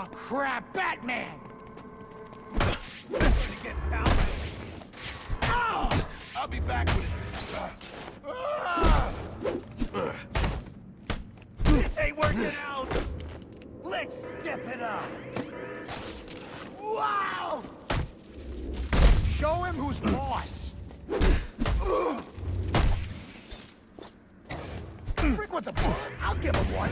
Oh, crap, Batman! Get pounded. Oh! I'll be back with it. This ain't working out! Let's step it up! Wow! Show him who's boss! Frick wants a bullet. I'll give him one.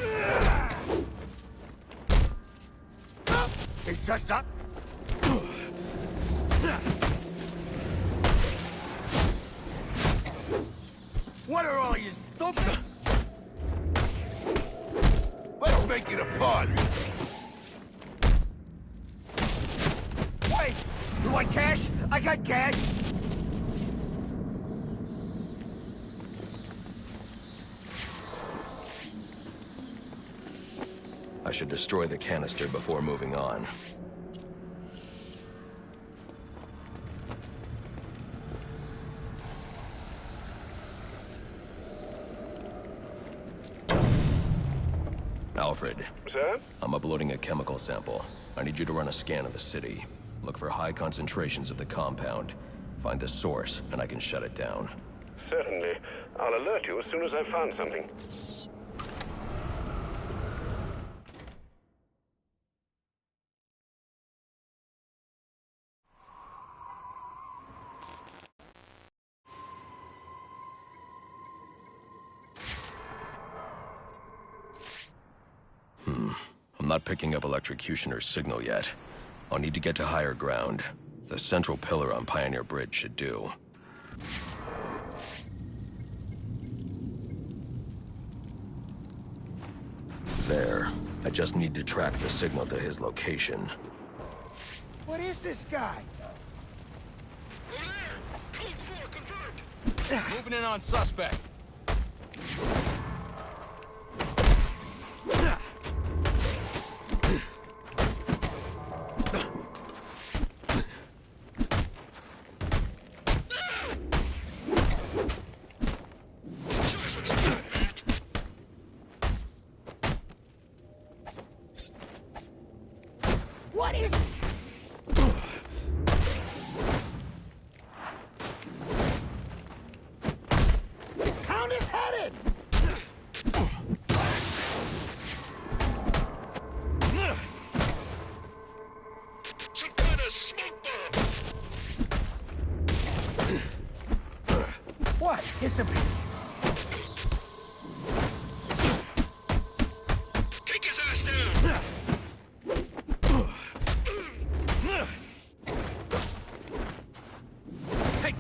He's just up. What are all you stupid? Let's make it a fun. Wait! You want cash? I got cash! I should destroy the canister before moving on. Alfred. Sir? I'm uploading a chemical sample. I need you to run a scan of the city. Look for high concentrations of the compound. Find the source, and I can shut it down. Certainly. I'll alert you as soon as I've found something. I'm not picking up electrocutioner's signal yet. I'll need to get to higher ground. The central pillar on Pioneer Bridge should do. There. I just need to track the signal to his location. What is this guy? Over there! Code 4 confirmed! Moving in on suspect. What is... Count is headed! Some kind of smoke bomb! What? Disappear. Take his ass down! Hey!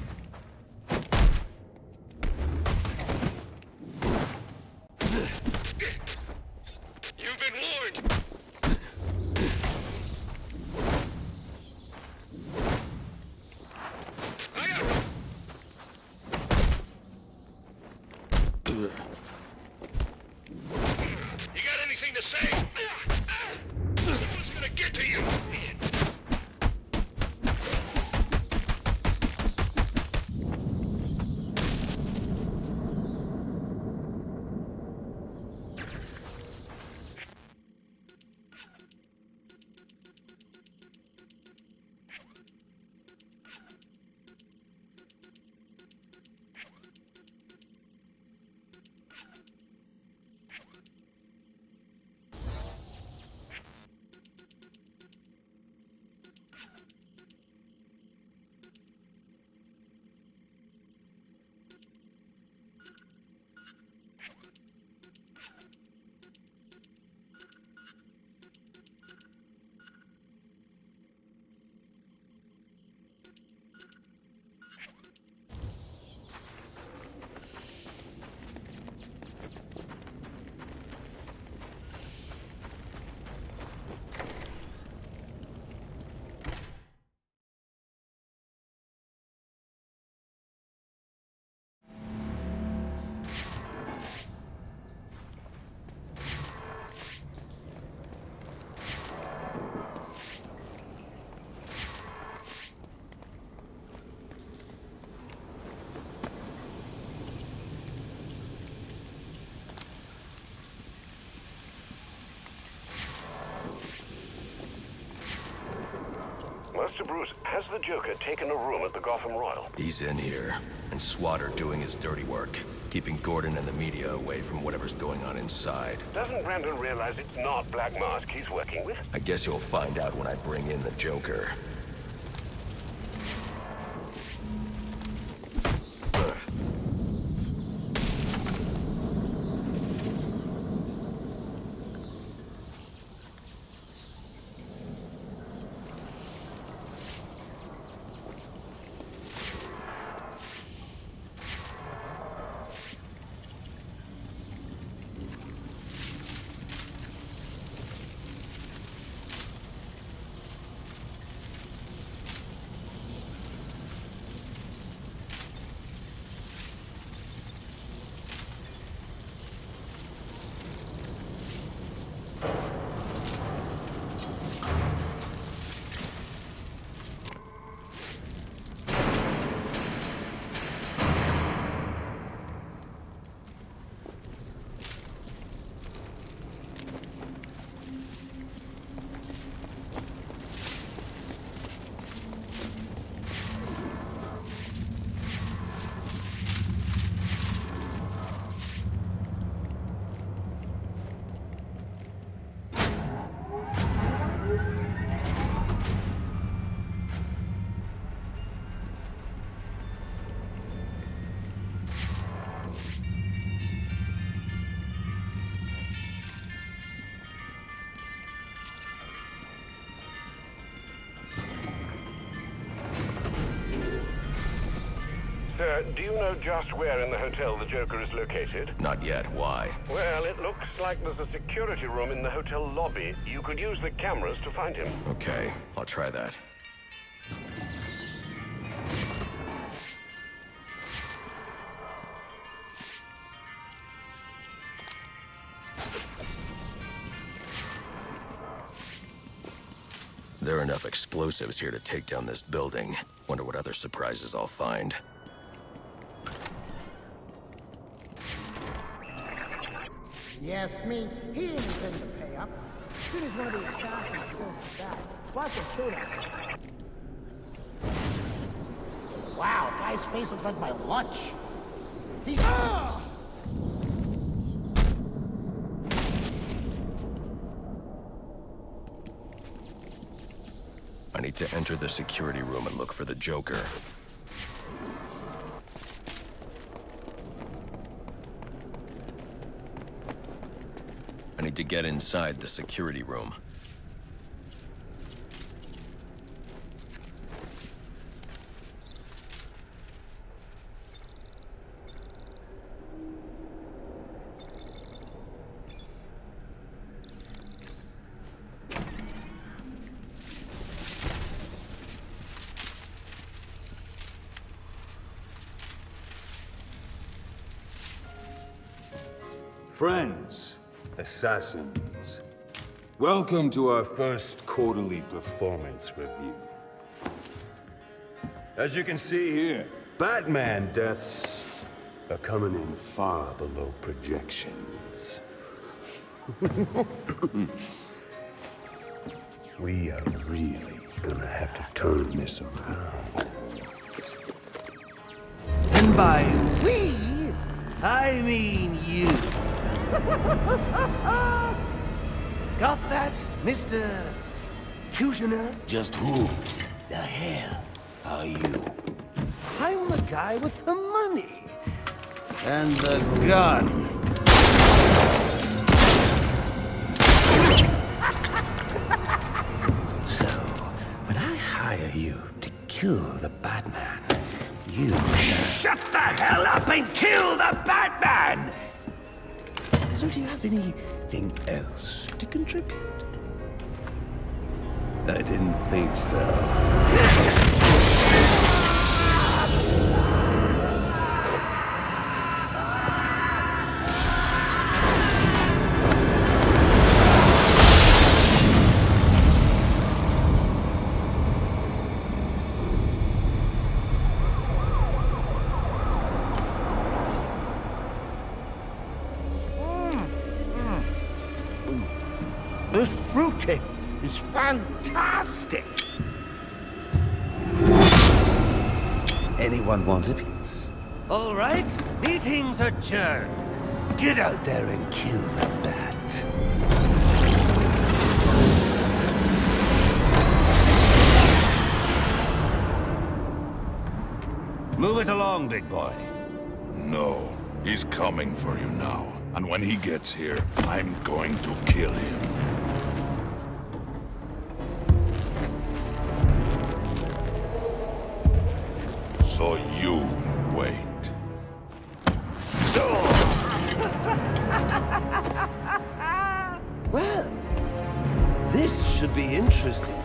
You've been warned! I got him! Mr. Bruce, has the Joker taken a room at the Gotham Royal? He's in here, and SWAT are doing his dirty work, keeping Gordon and the media away from whatever's going on inside. Doesn't Brandon realize it's not Black Mask he's working with? I guess you'll find out when I bring in the Joker. Sir, do you know just where in the hotel the Joker is located? Not yet. Why? Well, it looks like there's a security room in the hotel lobby. You could use the cameras to find him. Okay, I'll try that. There are enough explosives here to take down this building. Wonder what other surprises I'll find. Yes, me. He didn't intend to pay up. As soon as one of the assassins kills the guy, watch him shoot him. Wow, guy's face looks like my lunch. He's... Ah! I need to enter the security room and look for the Joker. I need to get inside the security room. Friends, assassins, welcome to our first quarterly performance review. As you can see here, Batman deaths are coming in far below projections. We are really gonna have to turn this around. And by we, I mean you. Got that, Mr. Kushner? Just who the hell are you? I'm the guy with the money. And the gun. So, when I hire you to kill the Batman, you shut the hell up and kill the Batman! So do you have anything else to contribute? I didn't think so. This fruitcake is fantastic! Anyone want a piece? All right, meeting's adjourned. Get out there and kill the bat. Move it along, big boy. No, he's coming for you now. And when he gets here, I'm going to kill him. So you wait. Well, this should be interesting.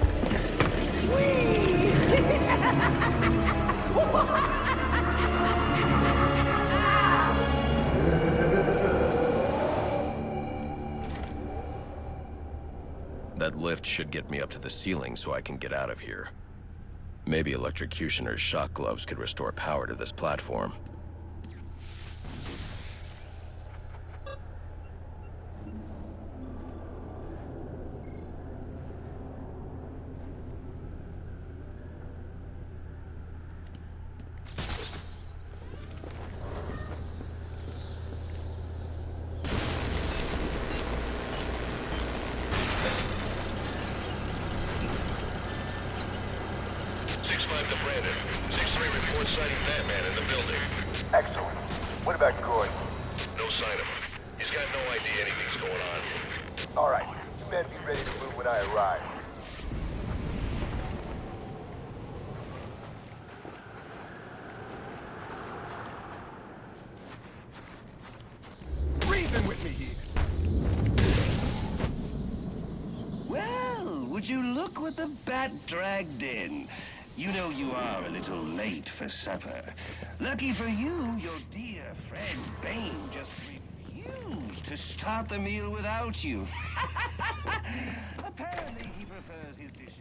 That lift should get me up to the ceiling so I can get out of here. Maybe electrocutioner's shock gloves could restore power to this platform. Excellent. What about Gordon? No sign of him. He's got no idea anything's going on. All right. You men be ready to move when I arrive. Reason with me here. Well, would you look what the bat dragged in? You know you are a little late for supper. Lucky for you, your dear friend Bane just refused to start the meal without you. Apparently he prefers his dishes.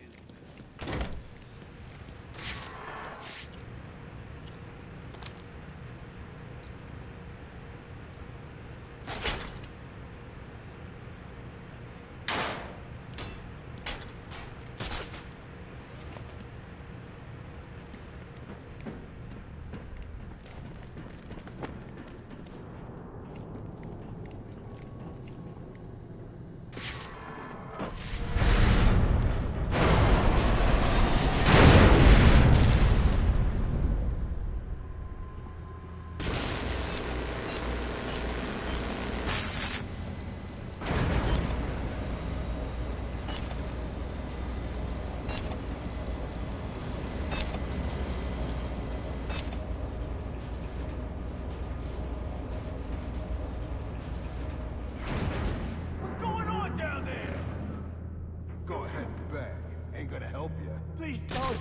Please don't.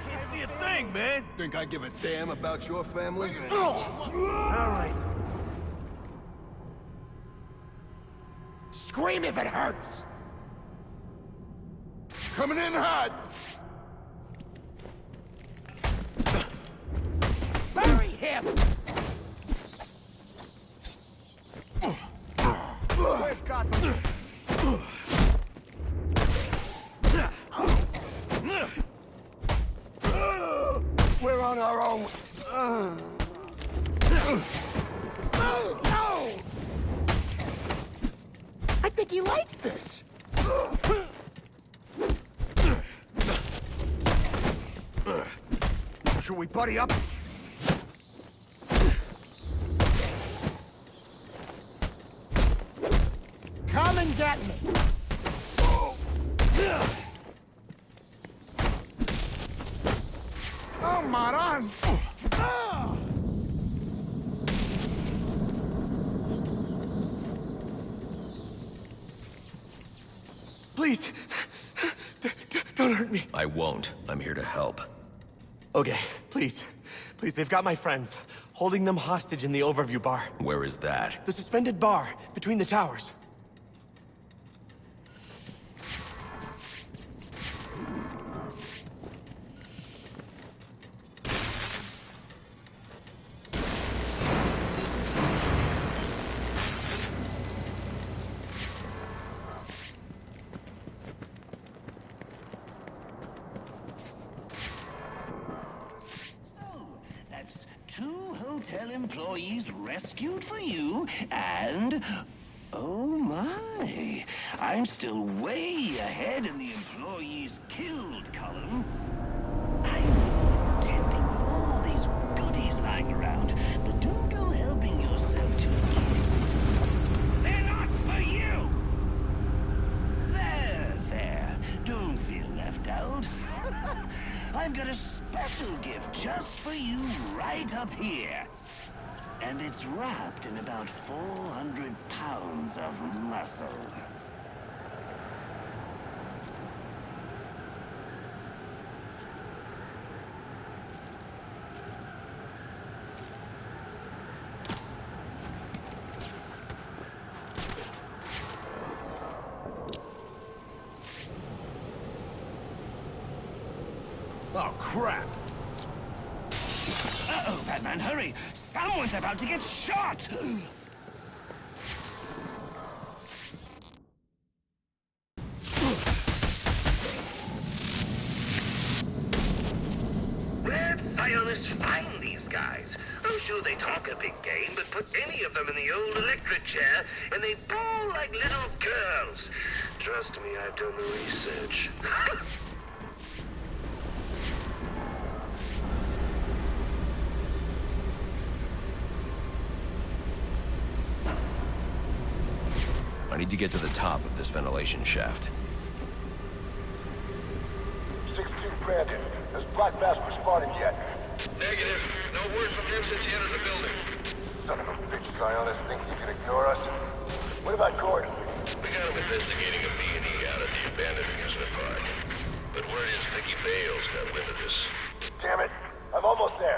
Can't see a thing, man. Think I give a damn about your family? All right. Scream if it hurts. Coming in hot! Bury him. Where's Gotham? We're on our own. I think he likes this. Should we buddy up? Come and get me. Oh, Maran! Please, don't hurt me. I won't. I'm here to help. Okay, please. Please, they've got my friends, holding them hostage in the overview bar. Where is that? The suspended bar, between the towers. That's 2 hotel employees rescued for you, and... Oh my! I'm still way ahead in the employees killed column. I know it's tempting with all these goodies lying around, but don't go helping yourself to a gift. They're not for you! There. Don't feel left out. I've got a special gift just for you right up here. And it's wrapped in about 400 pounds of muscle. Oh, crap! Uh-oh, Batman, hurry! Someone's about to get shot! Where'd Zionists find these guys? I'm sure they talk a big game, but put any of them in the old electric chair, and they bawl like little girls. Trust me, I've done the research. I need to get to the top of this ventilation shaft. 6-2 Brandon. Has Black Mask responded yet? Negative. No word from him since he entered the building. Son of a bitch, Zionist think he can ignore us? What about Gordon? We got him investigating a B&E out at the abandoned amusement park. But word is Vicky Bale's got wind of this. Damn it. I'm almost there.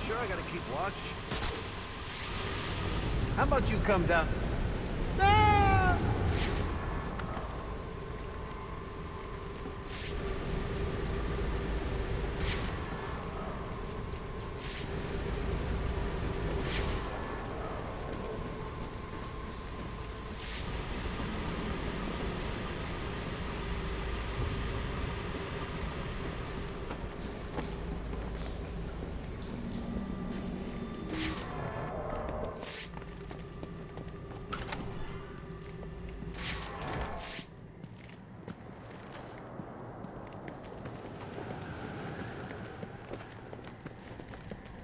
Sure, I gotta keep watch. How about you come down?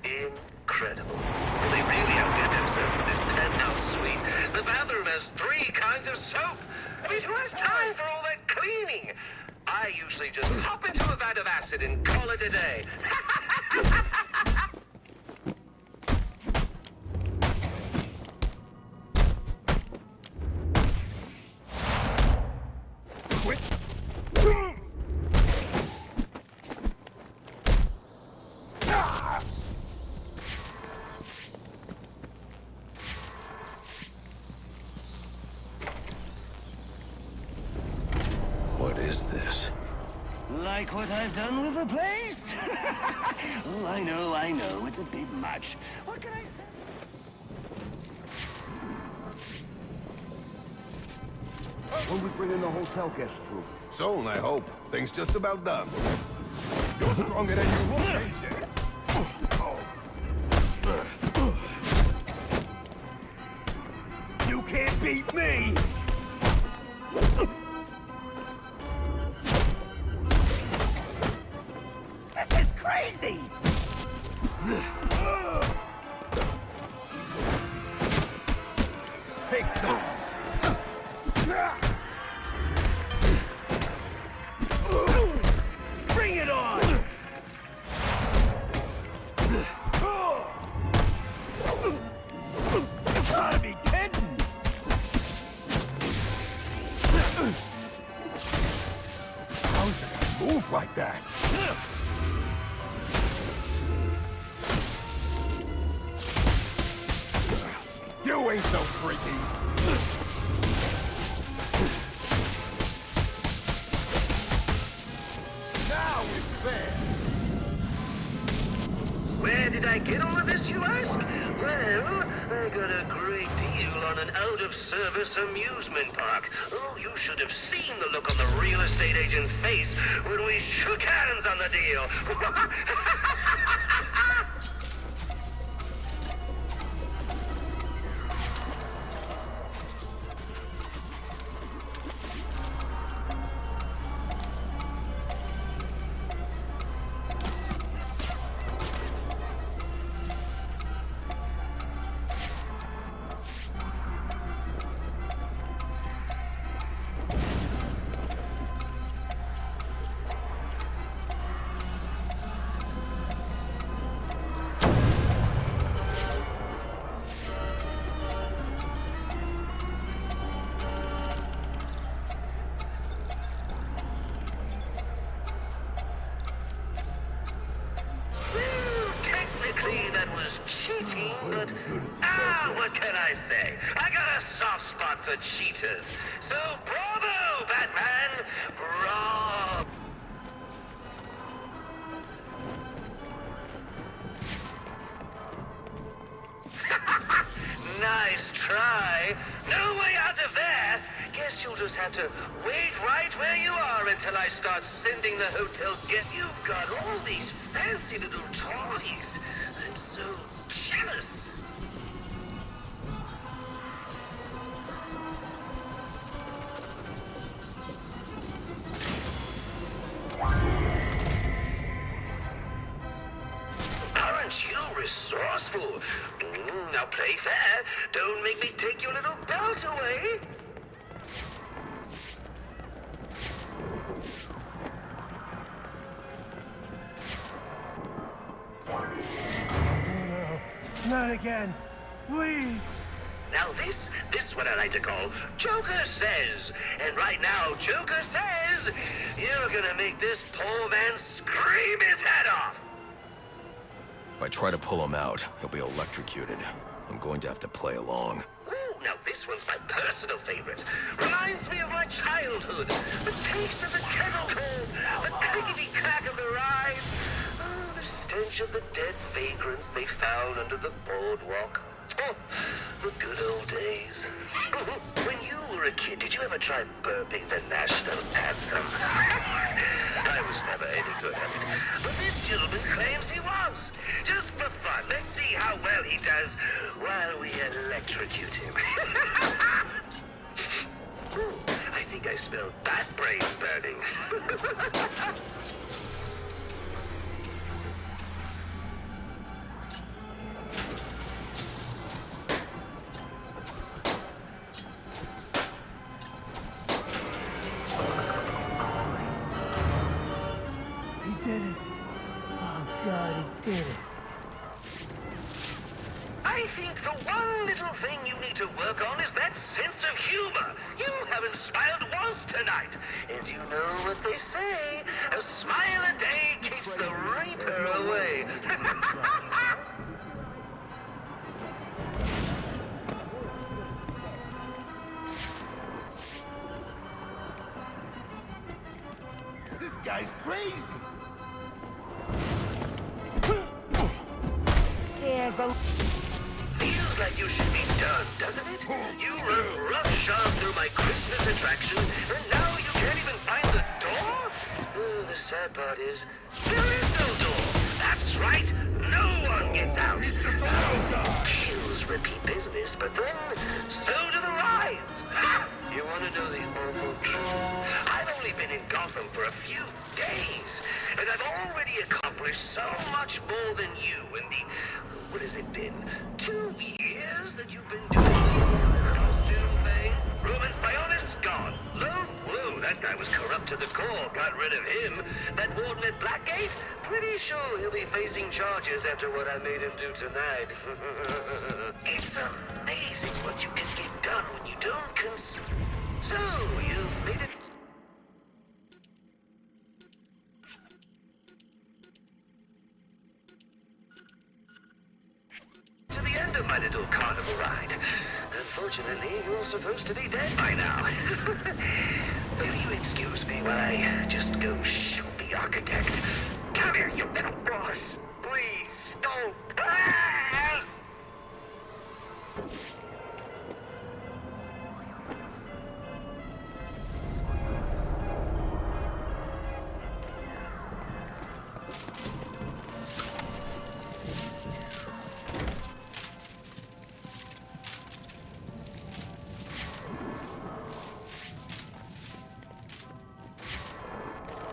Incredible. Well, they really outdid themselves with this penthouse suite. The bathroom has 3 kinds of soap. I mean, who has time for all that cleaning? I usually just hop into a vat of acid and call it a day. What is this? Like what I've done with the place? Oh, I know, it's a bit much. What can I say? When we bring in the hotel guests through? Soon, I hope. Things just about done. You're stronger than you look, AJ. You can't beat me! This is crazy! Take that! Bring it on! Gotta be like that. You ain't so freaky. Now it's fair. Where did I get all of this, you ask? Well, I got a great deal on an out-of-service amusement park. Oh, you should have seen the look on the real estate agent's face when we shook hands on the deal. But, what can I say? I got a soft spot for cheaters. So, bravo, Batman! Bravo! Nice try. No way out of there. Guess you'll just have to wait right where you are until I start sending the hotel get. You've got all these fancy little toys. I'm so jealous. Aren't you resourceful? Now play fair. Don't make me take your little belt away. Not again. Please. Now this what I like to call Joker Says. And right now, Joker says, you're gonna make this poor man scream his head off. If I try to pull him out, he'll be electrocuted. I'm going to have to play along. Ooh, now this one's my personal favorite. Reminds me of my childhood. The taste of the kettle corn, the clickety-clack of the ride. Oh, the stench of the dead vagrants they found under the boardwalk. Oh, the good old days. When you were a kid, did you ever try burping the national anthem? I was never any good at it. But this gentleman claims he was. Just for fun. Let's see how well he does while we electrocute him. Ooh, I think I smell bat brains burning. I think the one little thing you need to work on is that sense of humor. You haven't smiled once tonight. And you know what they say, a smile a day keeps the reaper away. This guy's crazy. There's a... Feels like you should be done, doesn't it? You run roughshod through my Christmas attraction, and now you can't even find the door? Oh, the sad part is, there is no door. That's right, no one gets out. He's just a little guy. Kills repeat business, but then, so do the rides. Ha! You want to know the awful truth? I've only been in Gotham for a few days, and I've already accomplished so much more than you in the... What has it been? 2 years that you've been doing the costume thing? Roman Sionis gone. Whoa, that guy was corrupt to the core. Got rid of him. That warden at Blackgate? Pretty sure he'll be facing charges after what I made him do tonight. It's amazing what you can get done when you don't So, you've made it... Unfortunately, you're supposed to be dead by now. Will you excuse me while I just go shoot the architect? Come here, you little boss. Please, don't. Ah!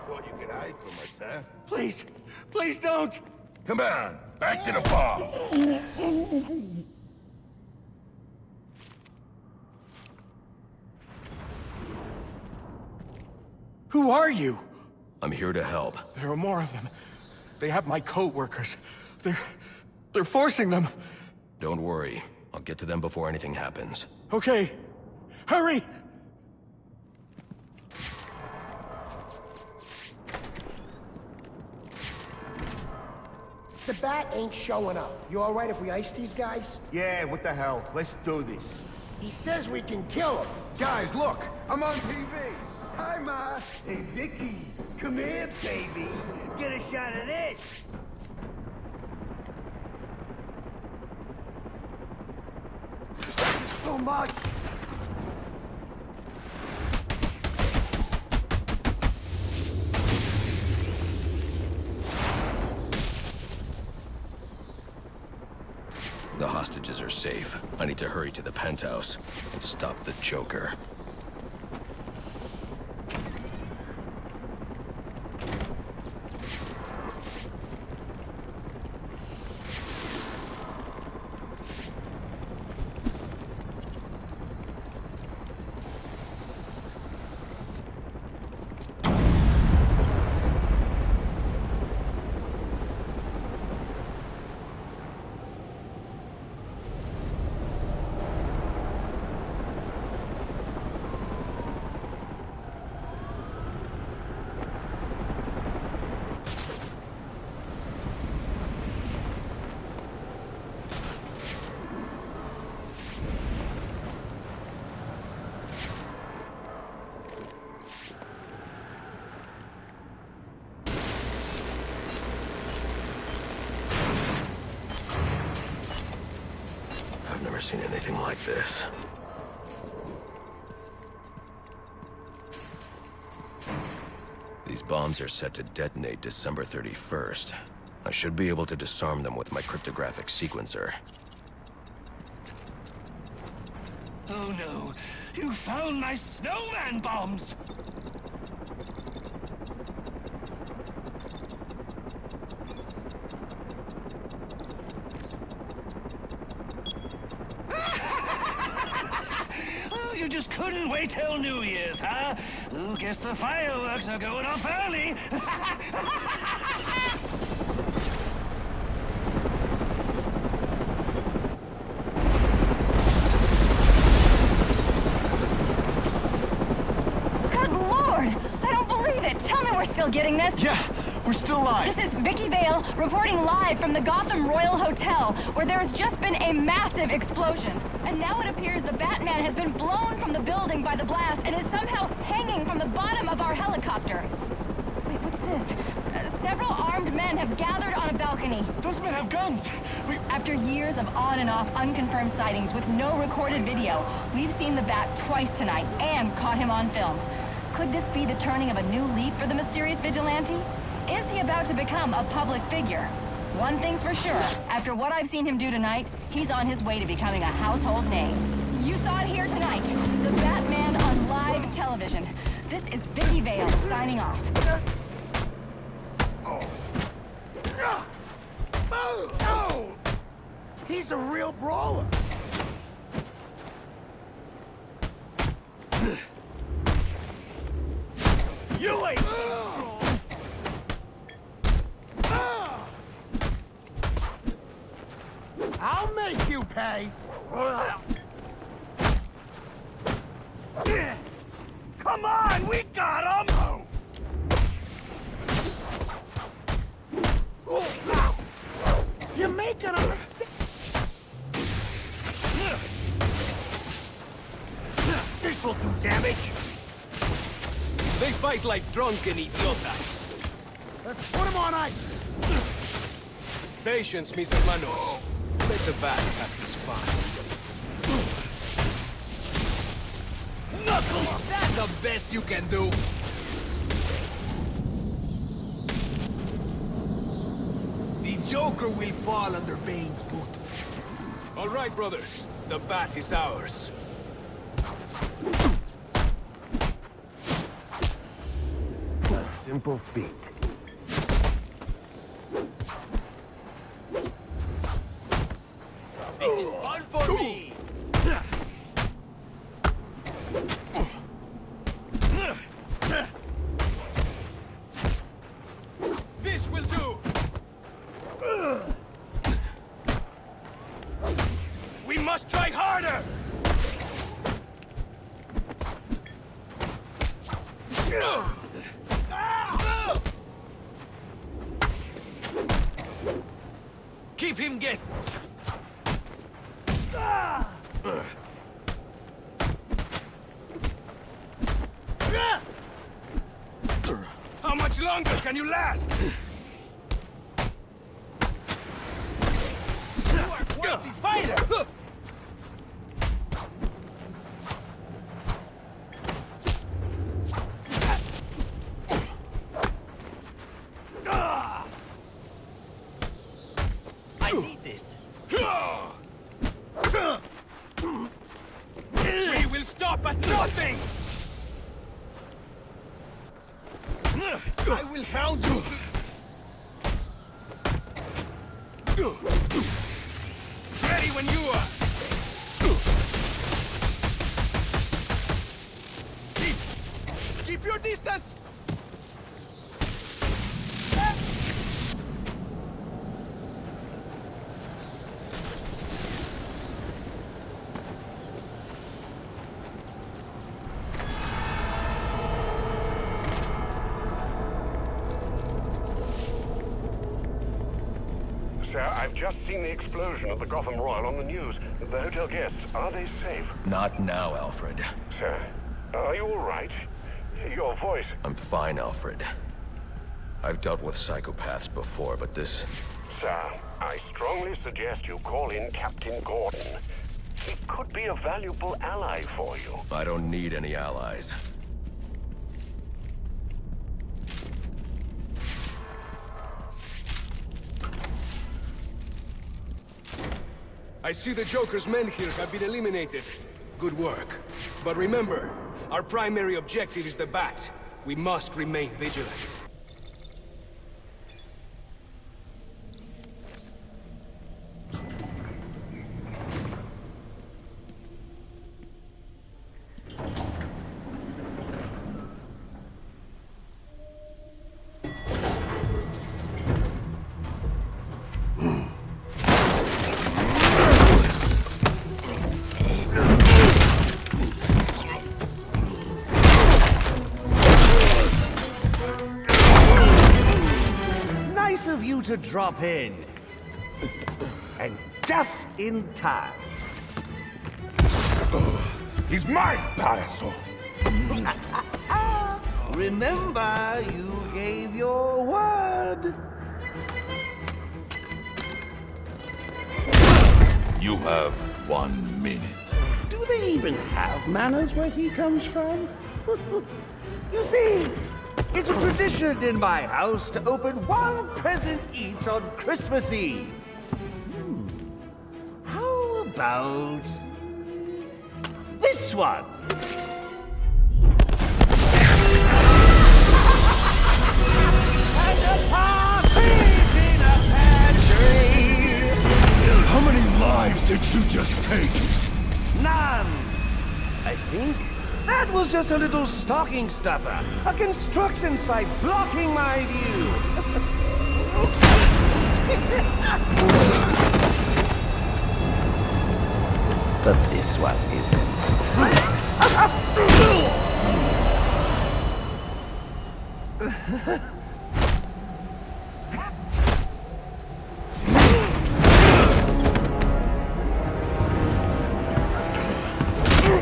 Thought you could hide from us, huh? Please, please don't! Come on, back to the bar. Who are you? I'm here to help. There are more of them. They have my co-workers. They're forcing them. Don't worry. I'll get to them before anything happens. Okay. Hurry! The bat ain't showing up. You all right if we ice these guys? Yeah, what the hell? Let's do this. He says we can kill him. Guys, look! I'm on TV! Hi, Ma! Hey, Vicky! Come here, baby! Get a shot of this! This is too much! The hostages are safe. I need to hurry to the penthouse and stop the Joker. I've never seen anything like this. These bombs are set to detonate December 31st. I should be able to disarm them with my cryptographic sequencer. Oh no! You found my snowman bombs! Oh, you just couldn't wait till New Year's, huh? Oh, guess the fireworks are going off early! Good Lord! I don't believe it! Tell me we're still getting this! Yeah, we're still live. This is Vicky Vale reporting live from the Gotham Royal Hotel, where there has just been a massive explosion. And now it appears the Batman has been blown from the building by the blast and is somehow hanging from the bottom of our helicopter. Wait, what's this? Several armed men have gathered on a balcony. Those men have guns. After years of on and off unconfirmed sightings with no recorded video, we've seen the Bat twice tonight and caught him on film. Could this be the turning of a new leaf for the mysterious vigilante? Is he about to become a public figure? One thing's for sure, after what I've seen him do tonight, he's on his way to becoming a household name. You saw it here tonight, the Batman on live television. This is Vicky Vale signing off. Oh! He's a real brawler. You ain't I'll make you pay. Come on, we got him! You're making a mistake. rifle do damage? They fight like drunken idiotas. Let's put him on ice! Patience, mis hermanos. Let the bat have his fun. Knuckles! That's the best you can do! The Joker will fall under Bane's boot. All right, brothers. The bat is ours. A simple feat. This is fun for me! This will do! We must try harder! Keep him guessing! How much longer can you last? You are quite the fighter! I need this. We will stop at nothing! I will hound you! Ready when you are! Keep your distance! Sir, I've just seen the explosion of the Gotham Royal on the news. The hotel guests, are they safe? Not now, Alfred. Sir, are you all right? Your voice... I'm fine, Alfred. I've dealt with psychopaths before, but this... Sir, I strongly suggest you call in Captain Gordon. He could be a valuable ally for you. I don't need any allies. I see the Joker's men here have been eliminated. Good work. But remember, our primary objective is the Bat. We must remain vigilant. Of you to drop in. And just in time. He's mine, Paraso. Remember, you gave your word. You have 1 minute. Do they even have manners where he comes from? You see, it's a tradition in my house to open one present each on Christmas Eve. How about this one? And a partridge in a pear tree. How many lives did you just take? None. I think that was just a little stocking stuffer. A construction site blocking my view. But this one isn't.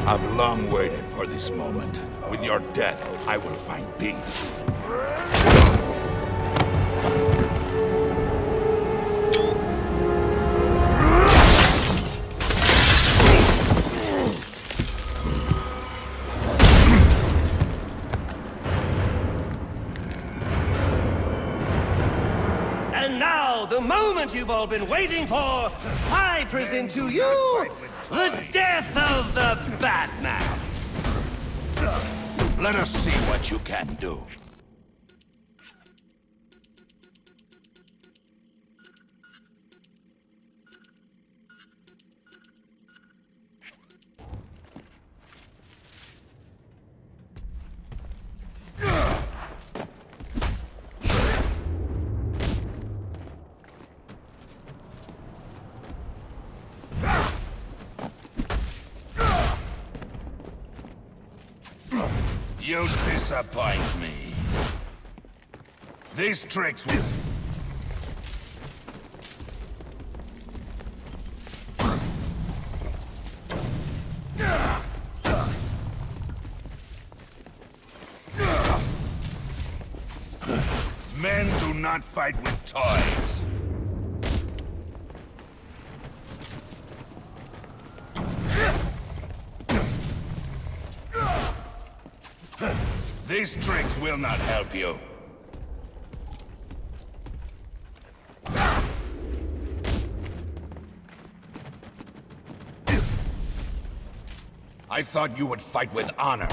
I've long waited for this moment. With your death, I will find peace. And now, the moment you've all been waiting for, I present to you the death of the Batman. Let us see what you can do. You disappoint me. These tricks will... Men do not fight with toys. These tricks will not help you. I thought you would fight with honor.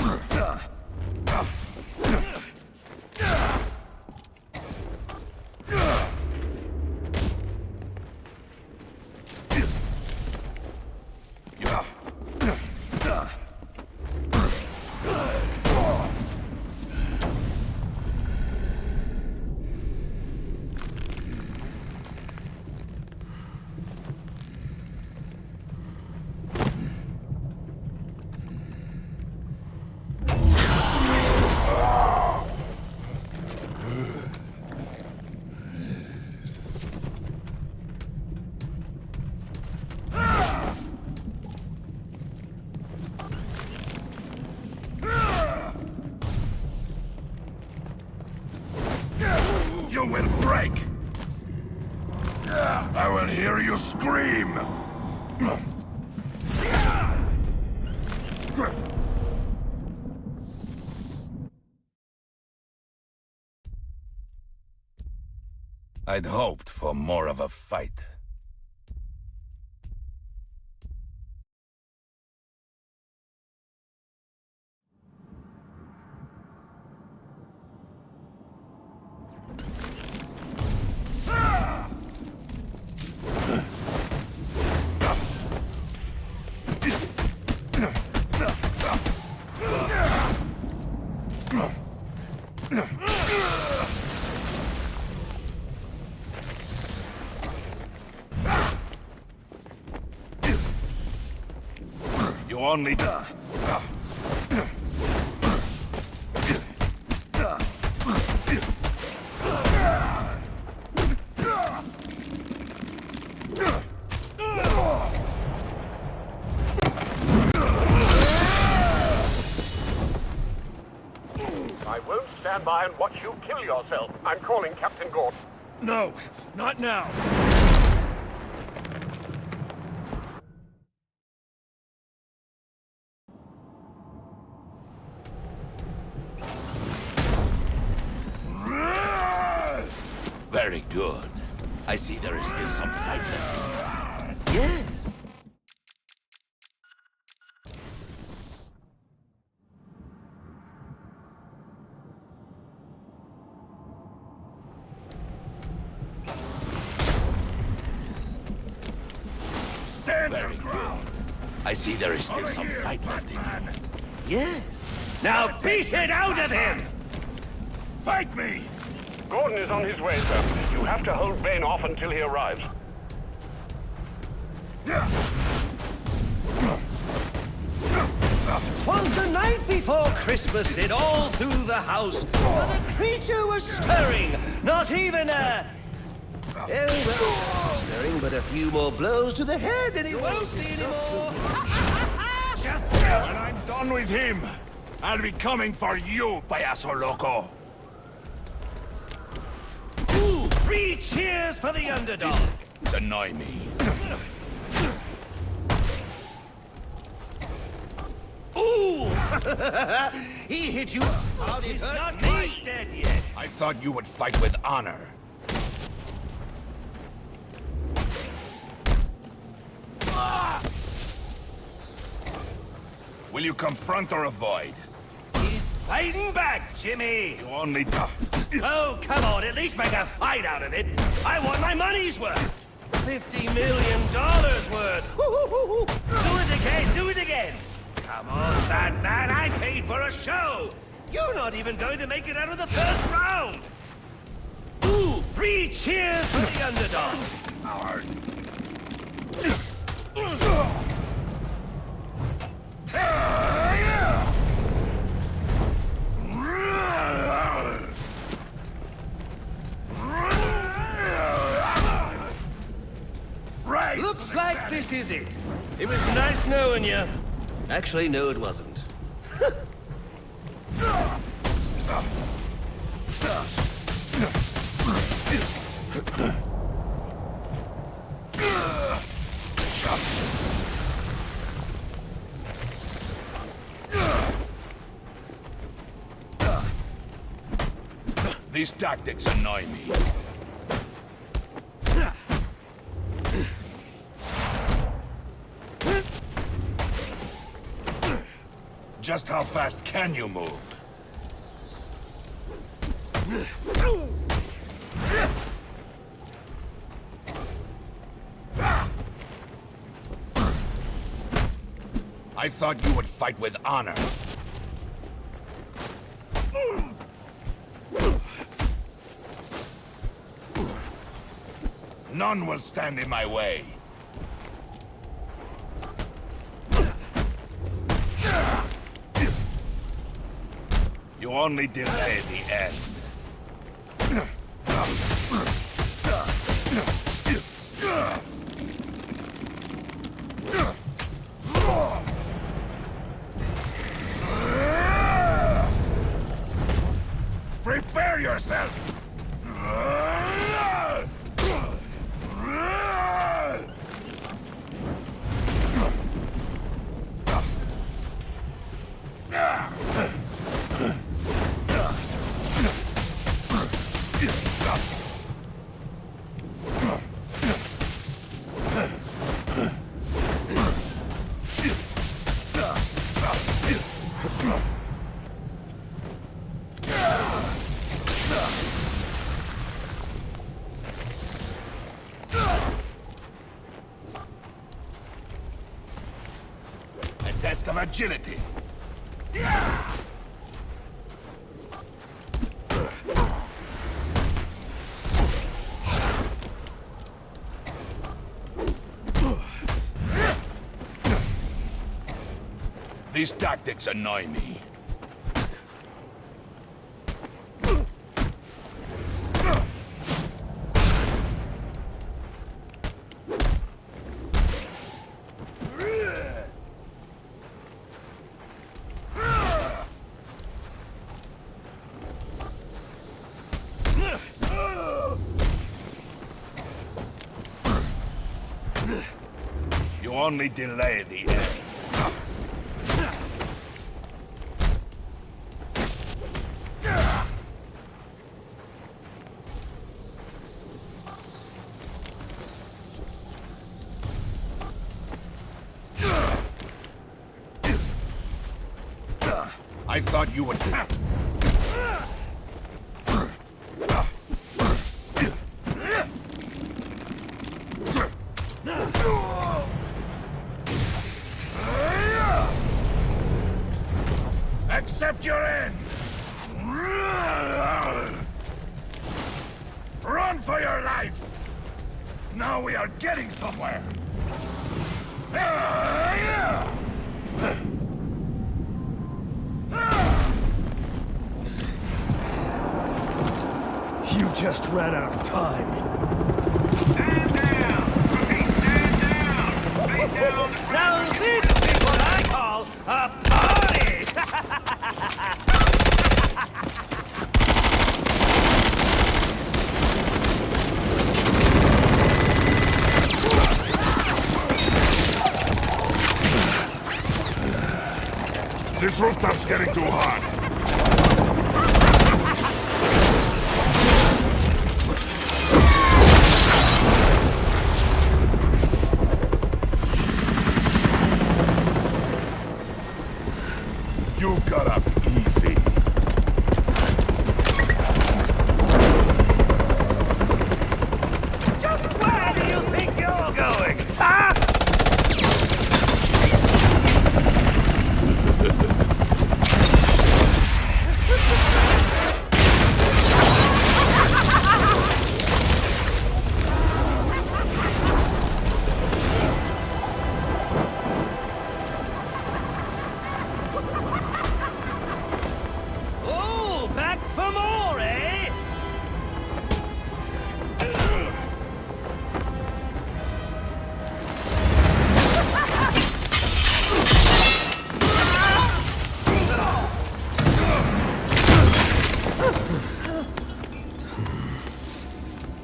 You will break! I will hear you scream! I'd hoped for more of a fight. You only... I won't stand by and watch you kill yourself. I'm calling Captain Gordon. No, not now. Very good. I see there is still some fight left in you. Yes. Stand very good. I see there is still some fight left in you. Yes. Now beat it out of him! Fight me! Gordon is on his way, sir. You have to hold Bane off until he arrives. 'Twas the night before Christmas, it all through the house. Not a creature was stirring, not even a... Oh, well, stirring but a few more blows to the head and he won't see anymore. Just when I'm Done with him. I'll be coming for you, payaso loco. Ooh, 3 cheers for the underdog. Annoy me. Ooh! He hit you hard. He's not quite dead yet. I thought you would fight with honor. Will you confront or avoid? He's fighting back, Jimmy. You only... Oh, come on, at least make a fight out of it. I want my money's worth. $50 million worth. Do it again, do it again. Come on, Batman, I paid for a show. You're not even going to make it out of the first round. Ooh, 3 cheers for the underdog. Right. Looks like this is it. It was nice knowing you. Actually, no, it wasn't. These tactics annoy me. Just how fast can you move? I thought you would fight with honor. None will stand in my way. You only delay the end. Prepare yourself! Test of agility. These tactics annoy me. You only delay the end. I thought you would... Accept your end! Run for your life! Now we are getting somewhere! You just ran out of time. Stand down! Stand down! Face down! Now this is what I call a party! this rooftop's getting too hot. You got off easy. Just where do you think you're going, huh? Oh, back for more, eh?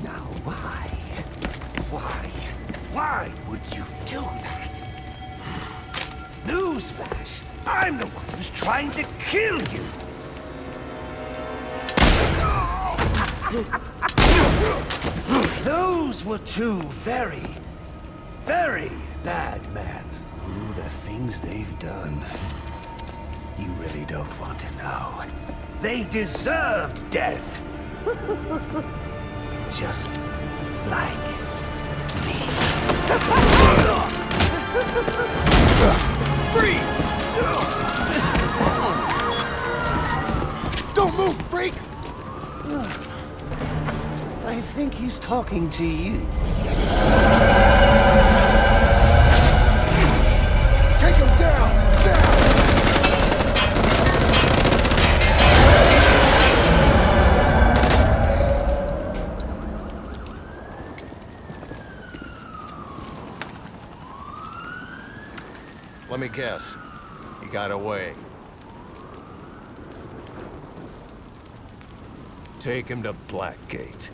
Now, why would you do that? Newsflash! I'm the one who's trying to kill you! Those were two very, very bad men. Oh, the things they've done. You really don't want to know. They deserved death. Just like me. Freeze! Don't move, freak! I think he's talking to you. Take him down! Let me guess. He got away. Take him to Blackgate.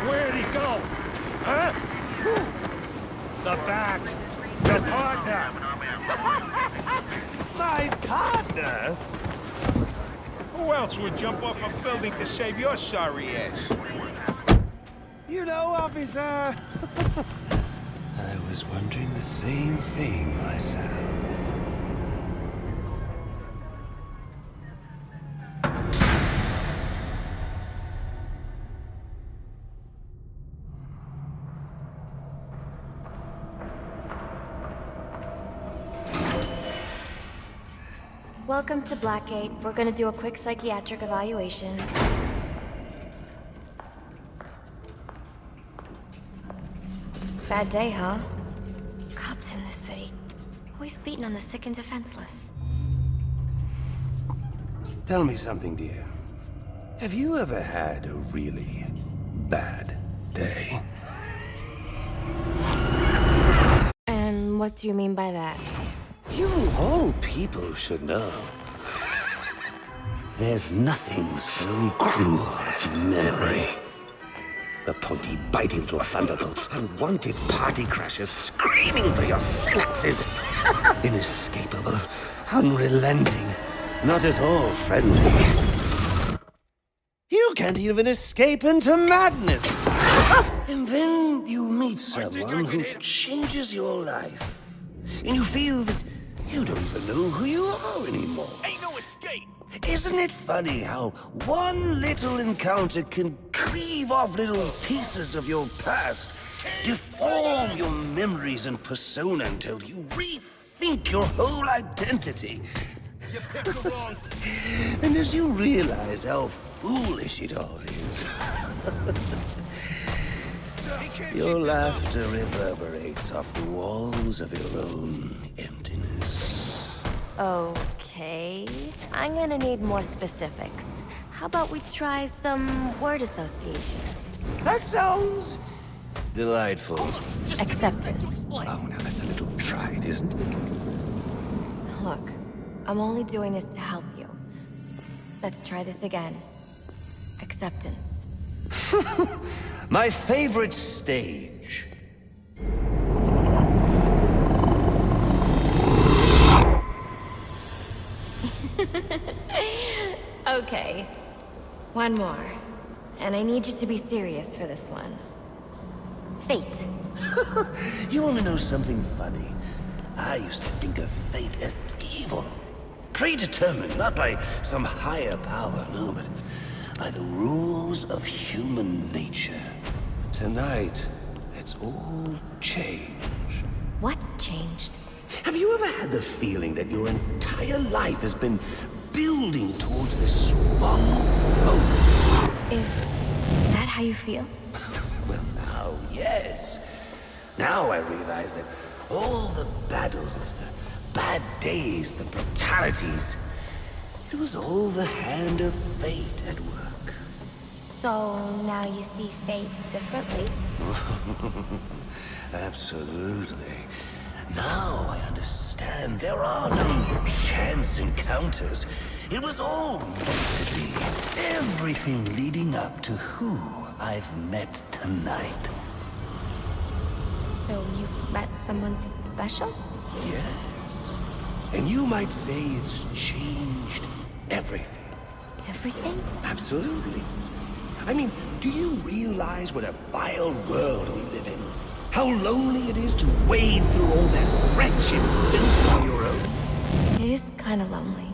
Where'd he go? Huh? The Bat. Your partner. My partner? Who else would jump off a building to save your sorry ass? You know, officer. I was wondering the same thing myself. Welcome to Blackgate. We're gonna do a quick psychiatric evaluation. Bad day, huh? Cops in this city. Always beating on the sick and defenseless. Tell me something, dear. Have you ever had a really bad day? And what do you mean by that? You of all people should know. There's nothing so cruel as memory. The pointy, bitey little thunderbolts, unwanted party crashers screaming through your synapses. Inescapable, unrelenting, not at all friendly. You can't even escape into madness. And then you meet someone who changes your life. And you feel that you don't even know who you are anymore. Ain't no escape! Isn't it funny how one little encounter can cleave off little pieces of your past, deform your memories and persona until you rethink your whole identity? You picked the wrong... And as you realize how foolish it all is, your laughter reverberates off the walls of your own emptiness. Okay. I'm gonna need more specifics. How about we try some word association? That sounds delightful. Acceptance. Oh, now that's a little tried, isn't it? Look, I'm only doing this to help you. Let's try this again. Acceptance. My favorite stage. Okay. One more. And I need you to be serious for this one. Fate. You want to know something funny? I used to think of fate as evil. Predetermined, not by some higher power, no, but by the rules of human nature. Tonight, it's all changed. What's changed? Have you ever had the feeling that your entire life has been building towards this one moment? Is that how you feel? Well, now, yes. Now I realize that all the battles, the bad days, the brutalities, it was all the hand of fate at work. So now you see fate differently? Absolutely. Now I understand there are no chance encounters. It was all meant to be. Everything leading up to who I've met tonight. So you've met someone special? Yes. And you might say it's changed everything. Everything? Absolutely. I mean, do you realize what a vile world we live in? How lonely it is to wade through all that wretched filth on your own? It is kind of lonely,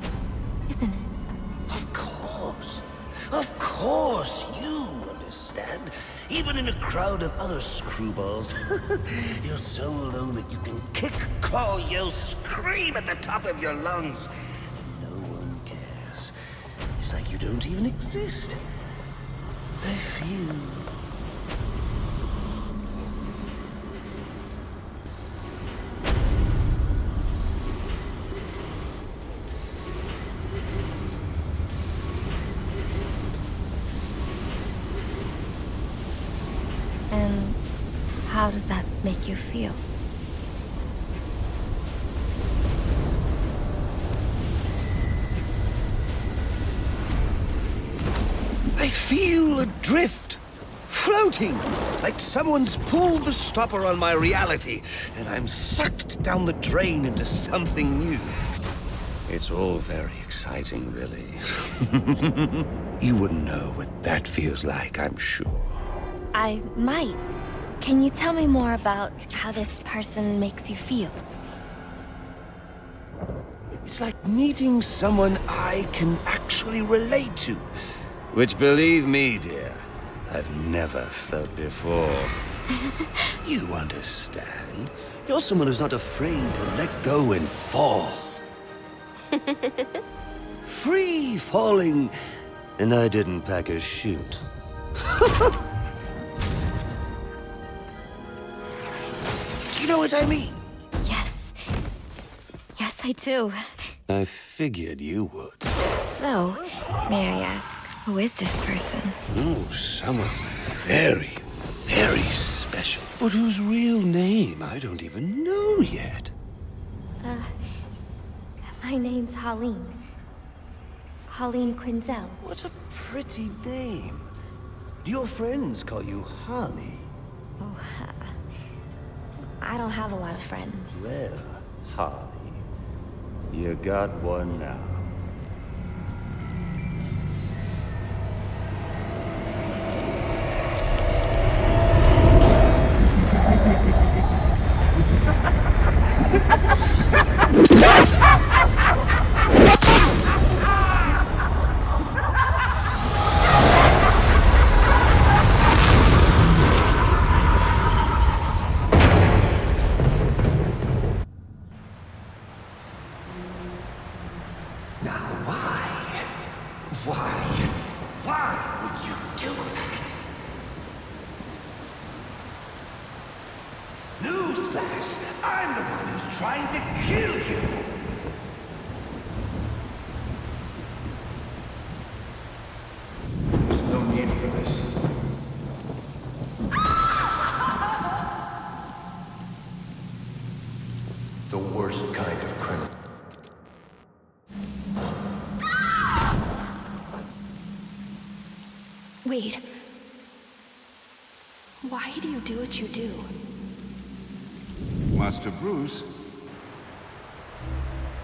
isn't it? Of course. Of course, you understand. Even in a crowd of other screwballs, you're so alone that you can kick, claw, yell, scream at the top of your lungs. And no one cares. It's like you don't even exist. I feel... And how does that make you feel? I feel adrift, floating, like someone's pulled the stopper on my reality, and I'm sucked down the drain into something new. It's all very exciting, really. You wouldn't know what that feels like, I'm sure. I might. Can you tell me more about how this person makes you feel? It's like meeting someone I can actually relate to. Which, believe me, dear, I've never felt before. You understand. You're someone who's not afraid to let go and fall. Free falling, and I didn't pack a chute. You know what I mean? Yes. Yes, I do. I figured you would. So, may I ask, who is this person? Oh, someone very, very special. But whose real name I don't even know yet. My name's Harleen. Harleen Quinzel. What a pretty name. Do your friends call you Harley? Oh, I don't have a lot of friends. Well, Harley, you got one now. Why would you do that? Newsflash! I'm the one who's trying to kill you! There's no need for this. The worst kind of criminal. Wait. Why do you do what you do? Master Bruce,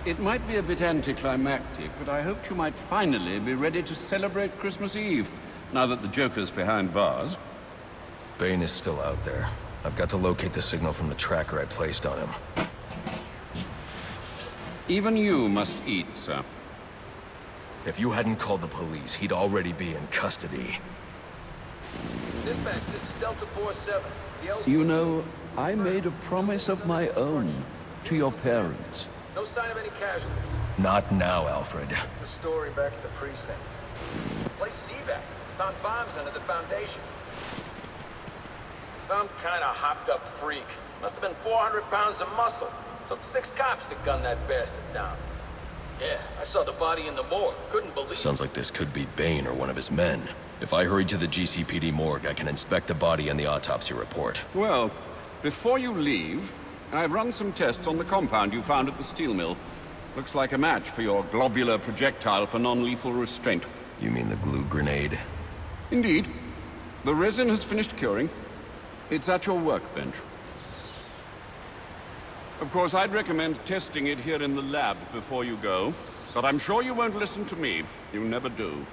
it might be a bit anticlimactic, but I hoped you might finally be ready to celebrate Christmas Eve, now that the Joker's behind bars. Bane is still out there. I've got to locate the signal from the tracker I placed on him. Even you must eat, sir. If you hadn't called the police, he'd already be in custody. Dispatch, this is Delta 47. You know, I made a promise of my own to your parents. No sign of any casualties. Not now, Alfred. The story back at the precinct. Place is evac. Found bombs under the foundation. Some kind of hopped-up freak. Must have been 400 pounds of muscle. Took 6 cops to gun that bastard down. Yeah, I saw the body in the morgue. Couldn't believe it. Sounds like this could be Bane or one of his men. If I hurry to the GCPD morgue, I can inspect the body and the autopsy report. Well, before you leave, I've run some tests on the compound you found at the steel mill. Looks like a match for your globular projectile for non-lethal restraint. You mean the glue grenade? Indeed. The resin has finished curing. It's at your workbench. Of course, I'd recommend testing it here in the lab before you go, but I'm sure you won't listen to me. You never do.